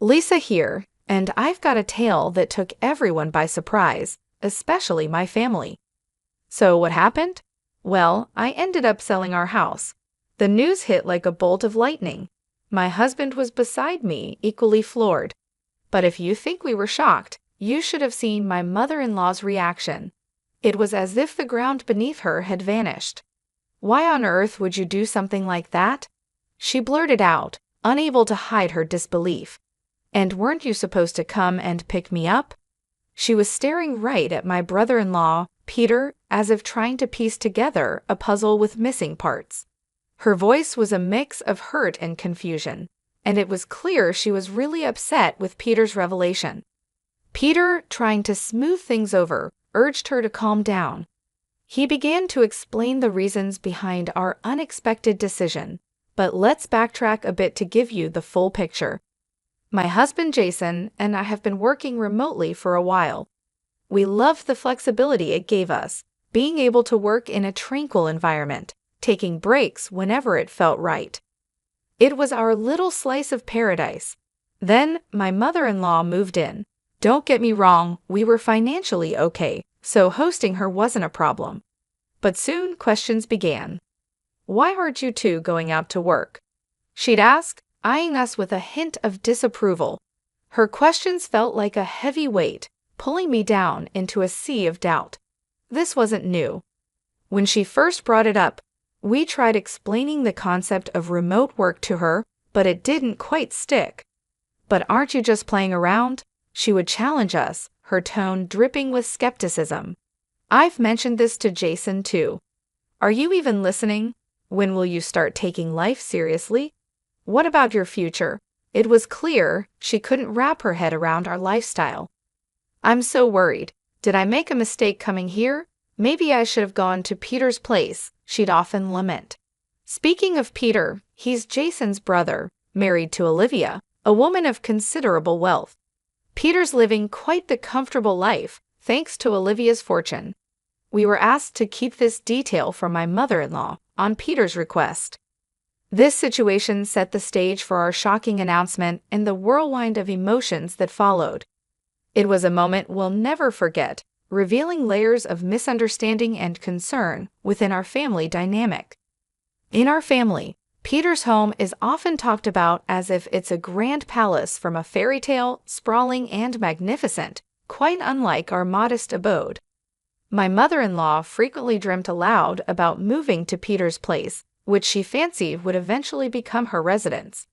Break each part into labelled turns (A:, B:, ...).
A: Lisa here, and I've got a tale that took everyone by surprise, especially my family. So what happened? Well, I ended up selling our house. The news hit like a bolt of lightning. My husband was beside me, equally floored. But if you think we were shocked, you should have seen my mother-in-law's reaction. It was as if the ground beneath her had vanished. Why on earth would you do something like that? She blurted out, unable to hide her disbelief. And weren't you supposed to come and pick me up? She was staring right at my brother-in-law, Peter, as if trying to piece together a puzzle with missing parts. Her voice was a mix of hurt and confusion, and it was clear she was really upset with Peter's revelation. Peter, trying to smooth things over, urged her to calm down. He began to explain the reasons behind our unexpected decision, but let's backtrack a bit to give you the full picture. My husband Jason and I have been working remotely for a while. We loved the flexibility it gave us, being able to work in a tranquil environment, taking breaks whenever it felt right. It was our little slice of paradise. Then my mother-in-law moved in. Don't get me wrong, we were financially okay, so hosting her wasn't a problem. But soon questions began. Why aren't you two going out to work? She'd ask, eyeing us with a hint of disapproval. Her questions felt like a heavy weight, pulling me down into a sea of doubt. This wasn't new. When she first brought it up, we tried explaining the concept of remote work to her, but it didn't quite stick. But aren't you just playing around? She would challenge us, her tone dripping with skepticism. I've mentioned this to Jason too. Are you even listening? When will you start taking life seriously? What about your future? It was clear she couldn't wrap her head around our lifestyle. I'm so worried. Did I make a mistake coming here? Maybe I should have gone to Peter's place, she'd often lament. Speaking of Peter, he's Jason's brother, married to Olivia, a woman of considerable wealth. Peter's living quite the comfortable life, thanks to Olivia's fortune. We were asked to keep this detail from my mother-in-law, on Peter's request. This situation set the stage for our shocking announcement and the whirlwind of emotions that followed. It was a moment we'll never forget, revealing layers of misunderstanding and concern within our family dynamic. In our family, Peter's home is often talked about as if it's a grand palace from a fairy tale, sprawling and magnificent, quite unlike our modest abode. My mother-in-law frequently dreamt aloud about moving to Peter's place, which she fancied would eventually become her residence.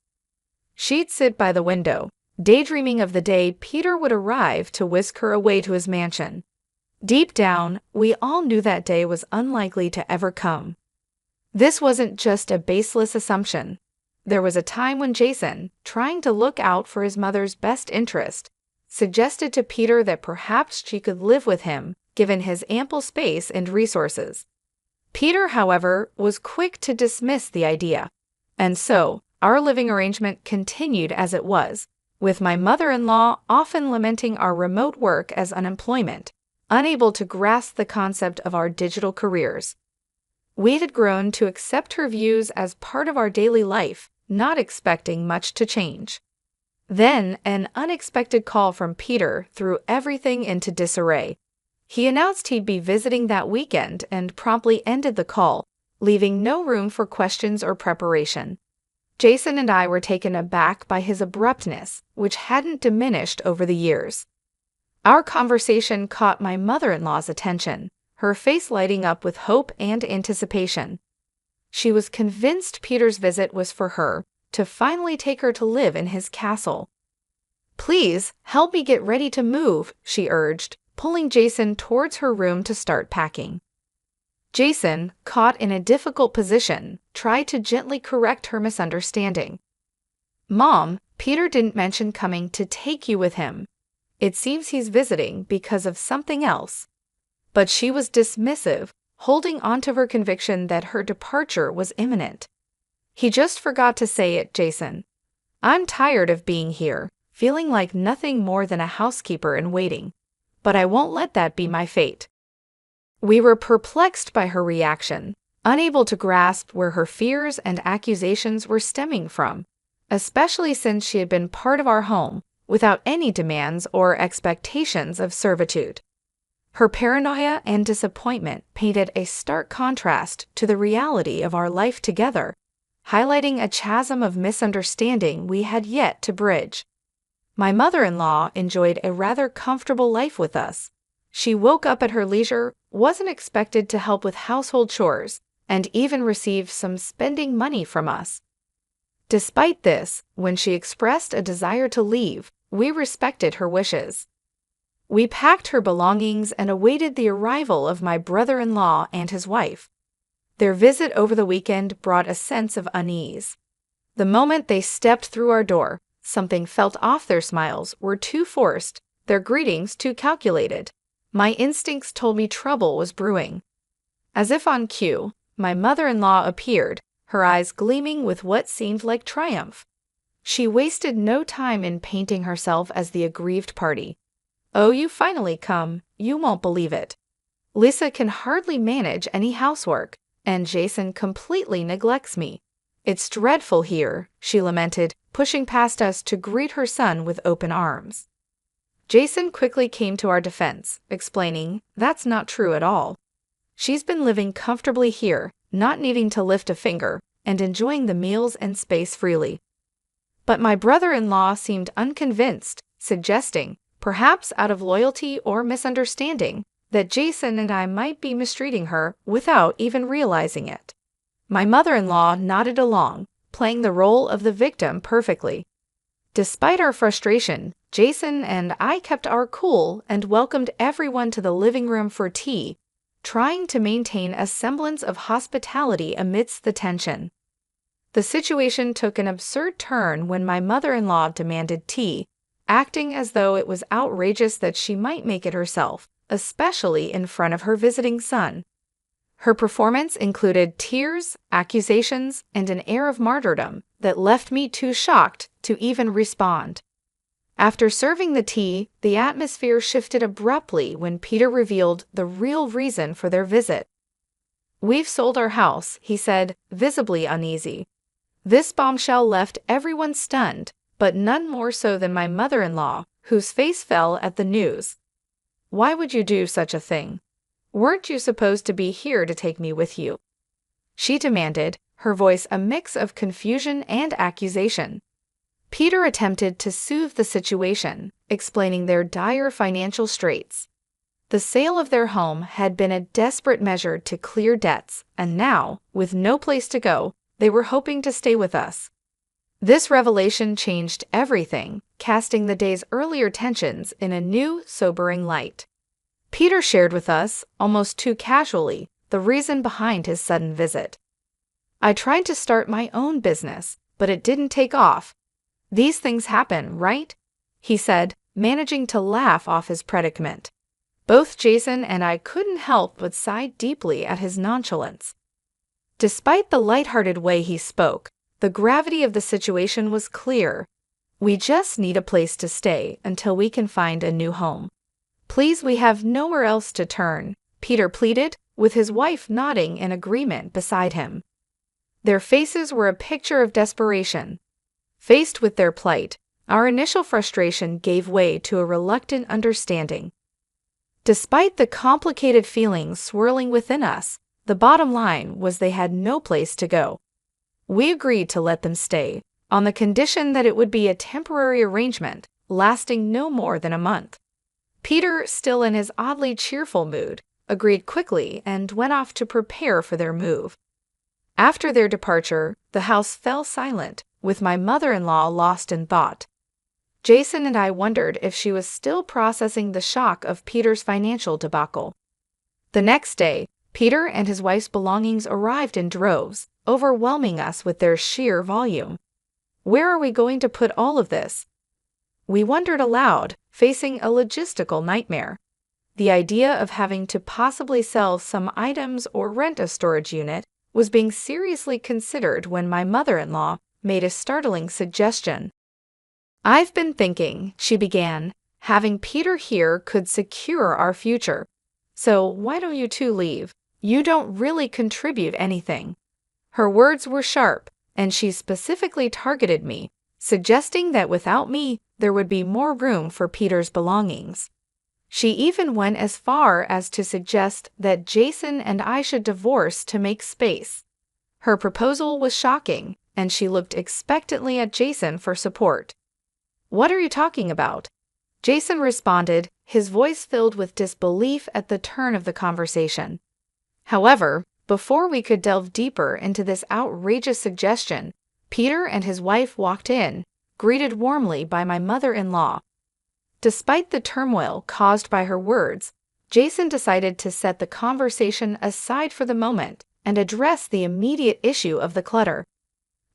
A: She'd sit by the window, daydreaming of the day Peter would arrive to whisk her away to his mansion. Deep down, we all knew that day was unlikely to ever come. This wasn't just a baseless assumption. There was a time when Jason, trying to look out for his mother's best interest, suggested to Peter that perhaps she could live with him, given his ample space and resources. Peter, however, was quick to dismiss the idea. And so, our living arrangement continued as it was, with my mother-in-law often lamenting our remote work as unemployment, unable to grasp the concept of our digital careers. We had grown to accept her views as part of our daily life, not expecting much to change. Then, an unexpected call from Peter threw everything into disarray. He announced he'd be visiting that weekend and promptly ended the call, leaving no room for questions or preparation. Jason and I were taken aback by his abruptness, which hadn't diminished over the years. Our conversation caught my mother-in-law's attention, her face lighting up with hope and anticipation. She was convinced Peter's visit was for her, to finally take her to live in his castle. Please, help me get ready to move, she urged, pulling Jason towards her room to start packing. Jason, caught in a difficult position, tried to gently correct her misunderstanding. Mom, Peter didn't mention coming to take you with him. It seems he's visiting because of something else. But she was dismissive, holding onto her conviction that her departure was imminent. He just forgot to say it, Jason. I'm tired of being here, feeling like nothing more than a housekeeper in waiting. But I won't let that be my fate. We were perplexed by her reaction, unable to grasp where her fears and accusations were stemming from. especially since she had been part of our home without any demands or expectations of servitude. Her paranoia and disappointment painted a stark contrast to the reality of our life together, highlighting a chasm of misunderstanding we had yet to bridge. My mother-in-law enjoyed a rather comfortable life with us. She woke up at her leisure, wasn't expected to help with household chores, and even received some spending money from us. Despite this, when she expressed a desire to leave, we respected her wishes. We packed her belongings and awaited the arrival of my brother-in-law and his wife. Their visit over the weekend brought a sense of unease. The moment they stepped through our door, something felt off. Their smiles were too forced, their greetings too calculated. My instincts told me trouble was brewing. As if on cue, my mother-in-law appeared, her eyes gleaming with what seemed like triumph. She wasted no time in painting herself as the aggrieved party. "Oh, you finally come, you won't believe it. Lisa can hardly manage any housework, and Jason completely neglects me. It's dreadful here," she lamented, pushing past us to greet her son with open arms. Jason quickly came to our defense, explaining, "That's not true at all. She's been living comfortably here, not needing to lift a finger, and enjoying the meals and space freely." But my brother-in-law seemed unconvinced, suggesting, perhaps out of loyalty or misunderstanding, that Jason and I might be mistreating her without even realizing it. My mother-in-law nodded along, playing the role of the victim perfectly. Despite our frustration, Jason and I kept our cool and welcomed everyone to the living room for tea, trying to maintain a semblance of hospitality amidst the tension. The situation took an absurd turn when my mother-in-law demanded tea, acting as though it was outrageous that she might make it herself, especially in front of her visiting son. Her performance included tears, accusations, and an air of martyrdom that left me too shocked to even respond. After serving the tea, the atmosphere shifted abruptly when Peter revealed the real reason for their visit. "We've sold our house," he said, visibly uneasy. This bombshell left everyone stunned, but none more so than my mother-in-law, whose face fell at the news. "Why would you do such a thing? Weren't you supposed to be here to take me with you?" she demanded, her voice a mix of confusion and accusation. Peter attempted to soothe the situation, explaining their dire financial straits. The sale of their home had been a desperate measure to clear debts, and now, with no place to go, they were hoping to stay with us. This revelation changed everything, casting the day's earlier tensions in a new, sobering light. Peter shared with us, almost too casually, the reason behind his sudden visit. "I tried to start my own business, but it didn't take off. These things happen, right?" he said, managing to laugh off his predicament. Both Jason and I couldn't help but sigh deeply at his nonchalance. Despite the lighthearted way he spoke, the gravity of the situation was clear. "We just need a place to stay until we can find a new home. Please, we have nowhere else to turn," Peter pleaded, with his wife nodding in agreement beside him. Their faces were a picture of desperation. Faced with their plight, our initial frustration gave way to a reluctant understanding. Despite the complicated feelings swirling within us, the bottom line was they had no place to go. We agreed to let them stay, on the condition that it would be a temporary arrangement, lasting no more than a month. Peter, still in his oddly cheerful mood, agreed quickly and went off to prepare for their move. After their departure, the house fell silent, with my mother-in-law lost in thought. Jason and I wondered if she was still processing the shock of Peter's financial debacle. The next day, Peter and his wife's belongings arrived in droves, overwhelming us with their sheer volume. Where are we going to put all of this? We wondered aloud, facing a logistical nightmare. The idea of having to possibly sell some items or rent a storage unit was being seriously considered when my mother-in-law made a startling suggestion. "I've been thinking," she began, "having Peter here could secure our future. So why don't you two leave? You don't really contribute anything." Her words were sharp, and she specifically targeted me, suggesting that without me, there would be more room for Peter's belongings. She even went as far as to suggest that Jason and I should divorce to make space. Her proposal was shocking, and she looked expectantly at Jason for support. "What are you talking about?" Jason responded, his voice filled with disbelief at the turn of the conversation. However, before we could delve deeper into this outrageous suggestion, Peter and his wife walked in, greeted warmly by my mother-in-law. Despite the turmoil caused by her words, Jason decided to set the conversation aside for the moment and address the immediate issue of the clutter.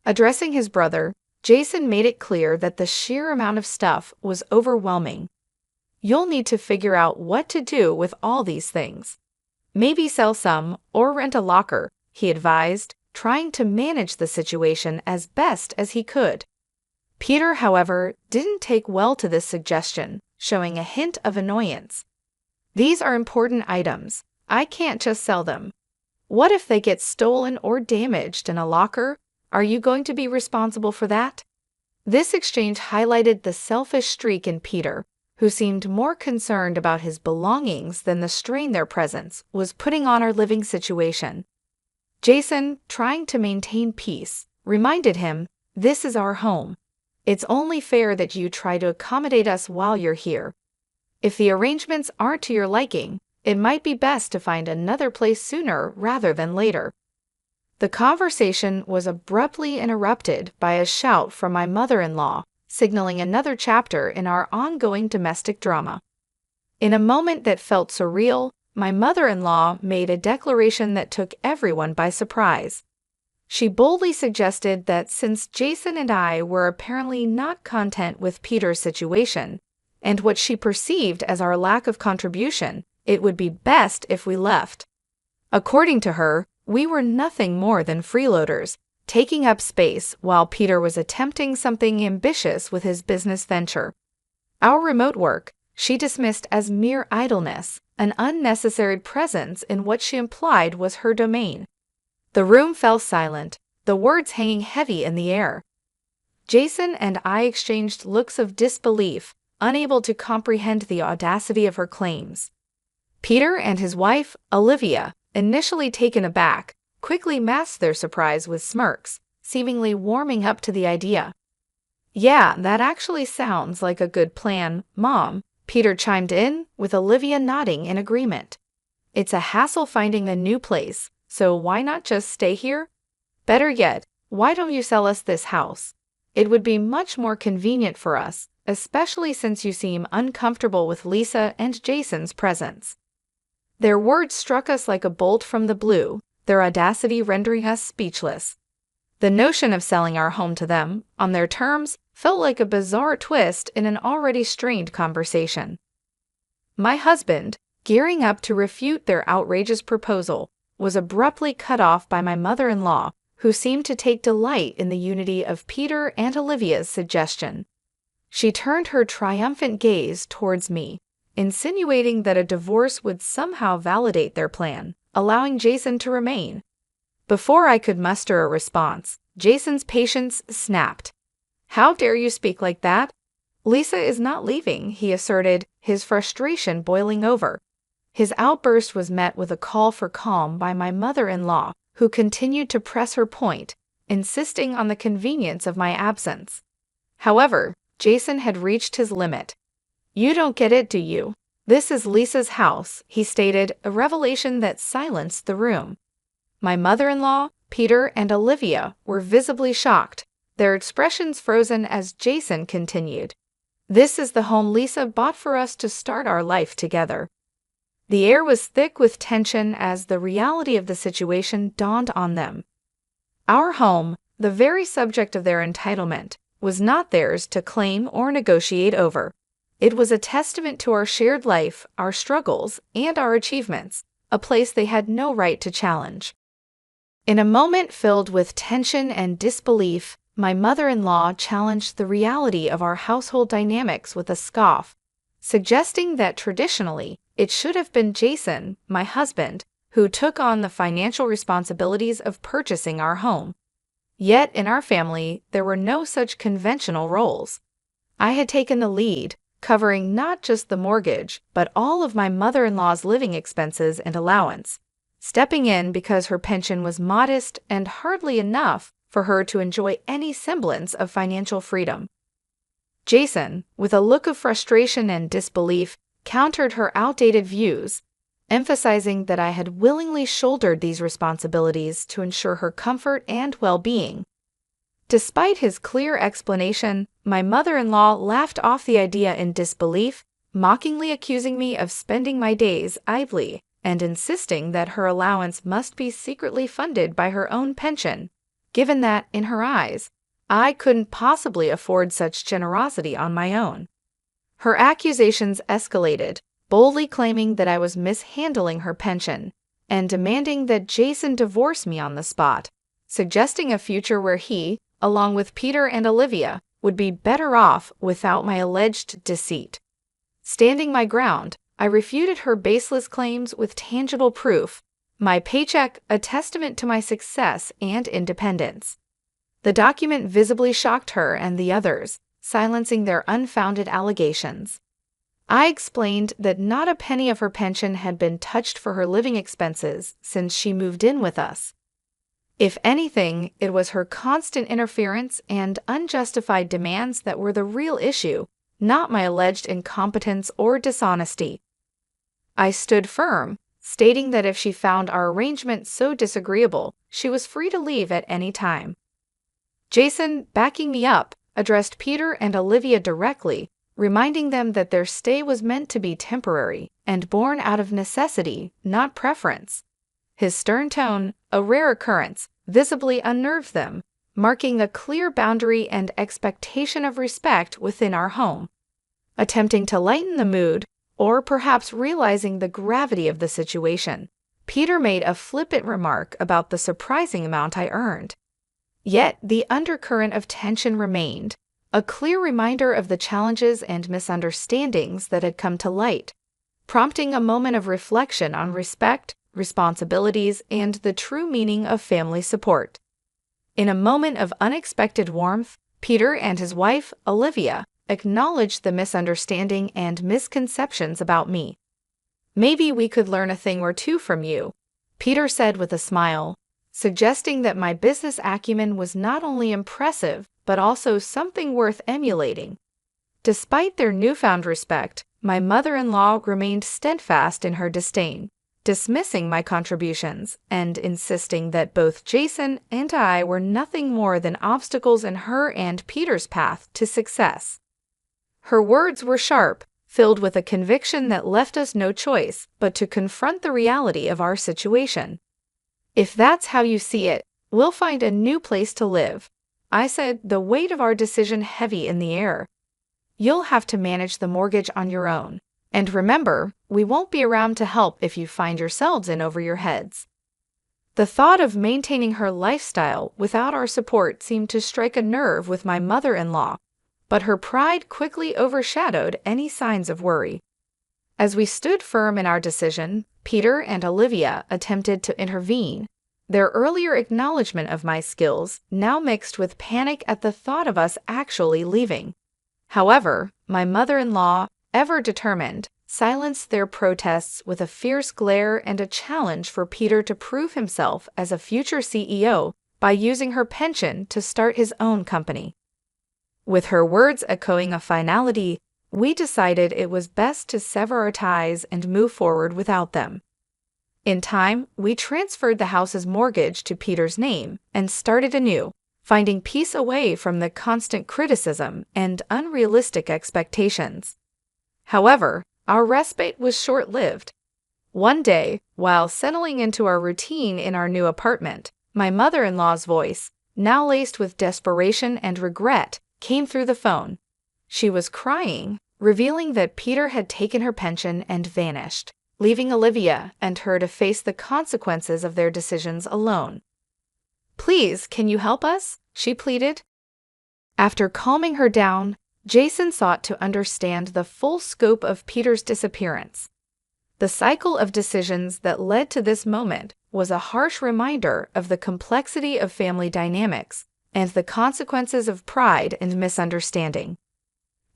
A: Addressing his brother, Jason made it clear that the sheer amount of stuff was overwhelming. "You'll need to figure out what to do with all these things. Maybe sell some or rent a locker," he advised, trying to manage the situation as best as he could. Peter, however, didn't take well to this suggestion, showing a hint of annoyance. "These are important items. I can't just sell them. What if they get stolen or damaged in a locker? Are you going to be responsible for that?" This exchange highlighted the selfish streak in Peter, who seemed more concerned about his belongings than the strain their presence was putting on our living situation. Jason, trying to maintain peace, reminded him, "This is our home. It's only fair that you try to accommodate us while you're here. If the arrangements aren't to your liking, it might be best to find another place sooner rather than later." The conversation was abruptly interrupted by a shout from my mother-in-law, signaling another chapter in our ongoing domestic drama. In a moment that felt surreal, my mother-in-law made a declaration that took everyone by surprise. She boldly suggested that since Jason and I were apparently not content with Peter's situation, and what she perceived as our lack of contribution, it would be best if we left. According to her, we were nothing more than freeloaders, taking up space while Peter was attempting something ambitious with his business venture. Our remote work, she dismissed as mere idleness, an unnecessary presence in what she implied was her domain. The room fell silent, the words hanging heavy in the air. Jason and I exchanged looks of disbelief, unable to comprehend the audacity of her claims. Peter and his wife, Olivia, initially taken aback, quickly masked their surprise with smirks, seemingly warming up to the idea. "Yeah, that actually sounds like a good plan, Mom," Peter chimed in, with Olivia nodding in agreement. "It's a hassle finding a new place, so why not just stay here? Better yet, why don't you sell us this house? It would be much more convenient for us, especially since you seem uncomfortable with Lisa and Jason's presence." Their words struck us like a bolt from the blue, their audacity rendering us speechless. The notion of selling our home to them, on their terms, felt like a bizarre twist in an already strained conversation. My husband, gearing up to refute their outrageous proposal, was abruptly cut off by my mother-in-law, who seemed to take delight in the unity of Peter and Olivia's suggestion. She turned her triumphant gaze towards me, insinuating that a divorce would somehow validate their plan, allowing Jason to remain. Before I could muster a response, Jason's patience snapped. "How dare you speak like that? Lisa is not leaving," he asserted, his frustration boiling over. His outburst was met with a call for calm by my mother-in-law, who continued to press her point, insisting on the convenience of my absence. However, Jason had reached his limit. "You don't get it, do you? This is Lisa's house," he stated, a revelation that silenced the room. My mother-in-law, Peter, and Olivia were visibly shocked, their expressions frozen as Jason continued. "This is the home Lisa bought for us to start our life together." The air was thick with tension as the reality of the situation dawned on them. Our home, the very subject of their entitlement, was not theirs to claim or negotiate over. It was a testament to our shared life, our struggles, and our achievements, a place they had no right to challenge. In a moment filled with tension and disbelief, my mother-in-law challenged the reality of our household dynamics with a scoff, suggesting that traditionally, it should have been Jason, my husband, who took on the financial responsibilities of purchasing our home. Yet in our family, there were no such conventional roles. I had taken the lead, covering not just the mortgage, but all of my mother-in-law's living expenses and allowance, stepping in because her pension was modest and hardly enough for her to enjoy any semblance of financial freedom. Jason, with a look of frustration and disbelief, countered her outdated views, emphasizing that I had willingly shouldered these responsibilities to ensure her comfort and well-being. Despite his clear explanation, my mother-in-law laughed off the idea in disbelief, mockingly accusing me of spending my days idly and insisting that her allowance must be secretly funded by her own pension, given that, in her eyes, I couldn't possibly afford such generosity on my own. Her accusations escalated, boldly claiming that I was mishandling her pension and demanding that Jason divorce me on the spot, suggesting a future where he, along with Peter and Olivia, would be better off without my alleged deceit. Standing my ground, I refuted her baseless claims with tangible proof, my paycheck a testament to my success and independence. The document visibly shocked her and the others, silencing their unfounded allegations. I explained that not a penny of her pension had been touched for her living expenses since she moved in with us. If anything, it was her constant interference and unjustified demands that were the real issue, not my alleged incompetence or dishonesty. I stood firm, stating that if she found our arrangement so disagreeable, she was free to leave at any time. Jason, backing me up, addressed Peter and Olivia directly, reminding them that their stay was meant to be temporary and born out of necessity, not preference. His stern tone, a rare occurrence, visibly unnerved them, marking a clear boundary and expectation of respect within our home. Attempting to lighten the mood, or perhaps realizing the gravity of the situation, Peter made a flippant remark about the surprising amount I earned. Yet the undercurrent of tension remained, a clear reminder of the challenges and misunderstandings that had come to light, prompting a moment of reflection on respect, responsibilities, and the true meaning of family support. In a moment of unexpected warmth, Peter and his wife, Olivia, acknowledged the misunderstanding and misconceptions about me. "Maybe we could learn a thing or two from you," Peter said with a smile, suggesting that my business acumen was not only impressive, but also something worth emulating. Despite their newfound respect, my mother-in-law remained steadfast in her disdain, dismissing my contributions and insisting that both Jason and I were nothing more than obstacles in her and Peter's path to success. Her words were sharp, filled with a conviction that left us no choice but to confront the reality of our situation. "If that's how you see it, we'll find a new place to live," I said, the weight of our decision heavy in the air. "You'll have to manage the mortgage on your own. And remember, we won't be around to help if you find yourselves in over your heads." The thought of maintaining her lifestyle without our support seemed to strike a nerve with my mother-in-law, but her pride quickly overshadowed any signs of worry. As we stood firm in our decision, Peter and Olivia attempted to intervene, their earlier acknowledgement of my skills now mixed with panic at the thought of us actually leaving. However, my mother-in-law, ever determined, silenced their protests with a fierce glare and a challenge for Peter to prove himself as a future CEO by using her pension to start his own company. With her words echoing a finality, we decided it was best to sever our ties and move forward without them. In time, we transferred the house's mortgage to Peter's name and started anew, finding peace away from the constant criticism and unrealistic expectations. However, our respite was short-lived. One day, while settling into our routine in our new apartment, my mother-in-law's voice, now laced with desperation and regret, came through the phone. She was crying, revealing that Peter had taken her pension and vanished, leaving Olivia and her to face the consequences of their decisions alone. "Please, can you help us?" she pleaded. After calming her down, Jason sought to understand the full scope of Peter's disappearance. The cycle of decisions that led to this moment was a harsh reminder of the complexity of family dynamics and the consequences of pride and misunderstanding.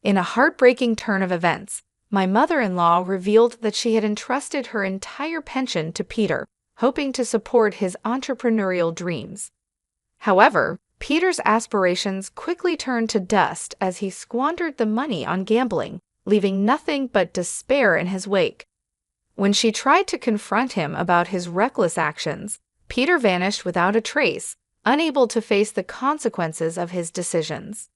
A: In a heartbreaking turn of events, my mother-in-law revealed that she had entrusted her entire pension to Peter, hoping to support his entrepreneurial dreams. However, Peter's aspirations quickly turned to dust as he squandered the money on gambling, leaving nothing but despair in his wake. When she tried to confront him about his reckless actions, Peter vanished without a trace, unable to face the consequences of his decisions.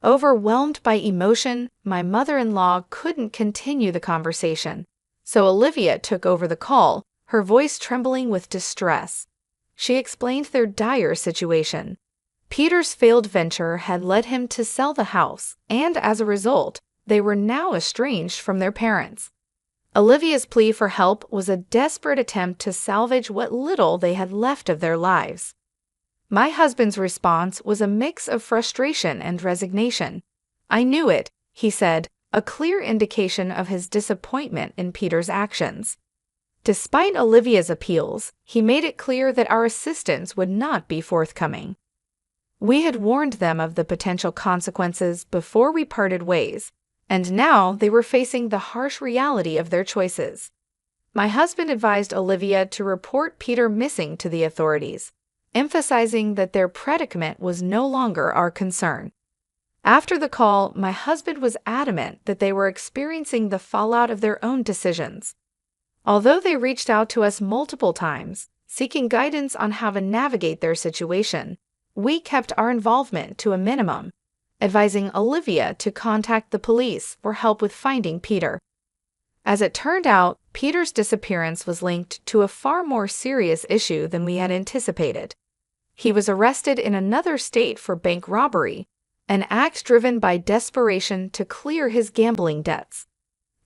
A: Overwhelmed by emotion, my mother-in-law couldn't continue the conversation, so Olivia took over the call, her voice trembling with distress. She explained their dire situation. Peter's failed venture had led him to sell the house, and as a result, they were now estranged from their parents. Olivia's plea for help was a desperate attempt to salvage what little they had left of their lives. My husband's response was a mix of frustration and resignation. "I knew it," he said, a clear indication of his disappointment in Peter's actions. Despite Olivia's appeals, he made it clear that our assistance would not be forthcoming. We had warned them of the potential consequences before we parted ways, and now they were facing the harsh reality of their choices. My husband advised Olivia to report Peter missing to the authorities, emphasizing that their predicament was no longer our concern. After the call, my husband was adamant that they were experiencing the fallout of their own decisions. Although they reached out to us multiple times, seeking guidance on how to navigate their situation, we kept our involvement to a minimum, advising Olivia to contact the police for help with finding Peter. As it turned out, Peter's disappearance was linked to a far more serious issue than we had anticipated. He was arrested in another state for bank robbery, an act driven by desperation to clear his gambling debts.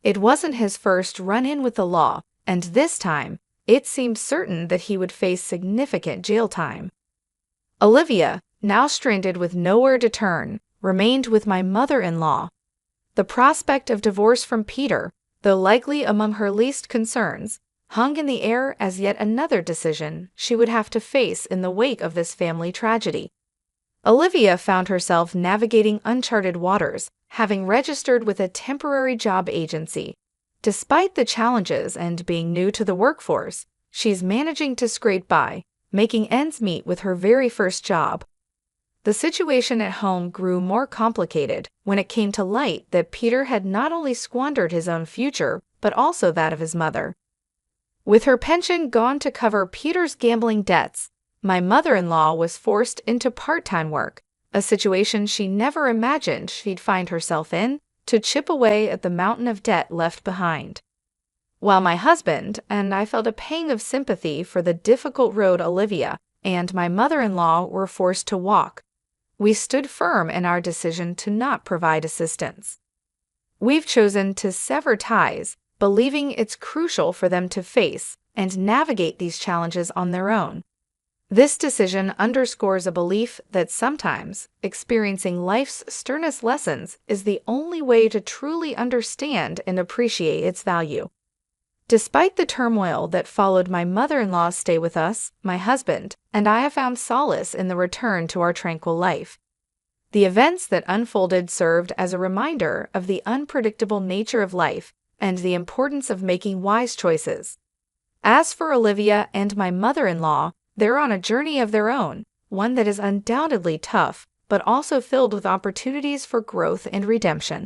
A: It wasn't his first run-in with the law, and this time, it seemed certain that he would face significant jail time. Olivia, now stranded with nowhere to turn, remained with my mother-in-law. The prospect of divorce from Peter, though likely among her least concerns, hung in the air as yet another decision she would have to face in the wake of this family tragedy. Olivia found herself navigating uncharted waters, having registered with a temporary job agency. Despite the challenges and being new to the workforce, she's managing to scrape by, making ends meet with her very first job. The situation at home grew more complicated when it came to light that Peter had not only squandered his own future, but also that of his mother. With her pension gone to cover Peter's gambling debts, my mother-in-law was forced into part-time work, a situation she never imagined she'd find herself in, to chip away at the mountain of debt left behind. While my husband and I felt a pang of sympathy for the difficult road Olivia and my mother-in-law were forced to walk, we stood firm in our decision to not provide assistance. We've chosen to sever ties, believing it's crucial for them to face and navigate these challenges on their own. This decision underscores a belief that sometimes experiencing life's sternest lessons is the only way to truly understand and appreciate its value. Despite the turmoil that followed my mother-in-law's stay with us, my husband and I have found solace in the return to our tranquil life. The events that unfolded served as a reminder of the unpredictable nature of life and the importance of making wise choices. As for Olivia and my mother-in-law, they're on a journey of their own, one that is undoubtedly tough, but also filled with opportunities for growth and redemption.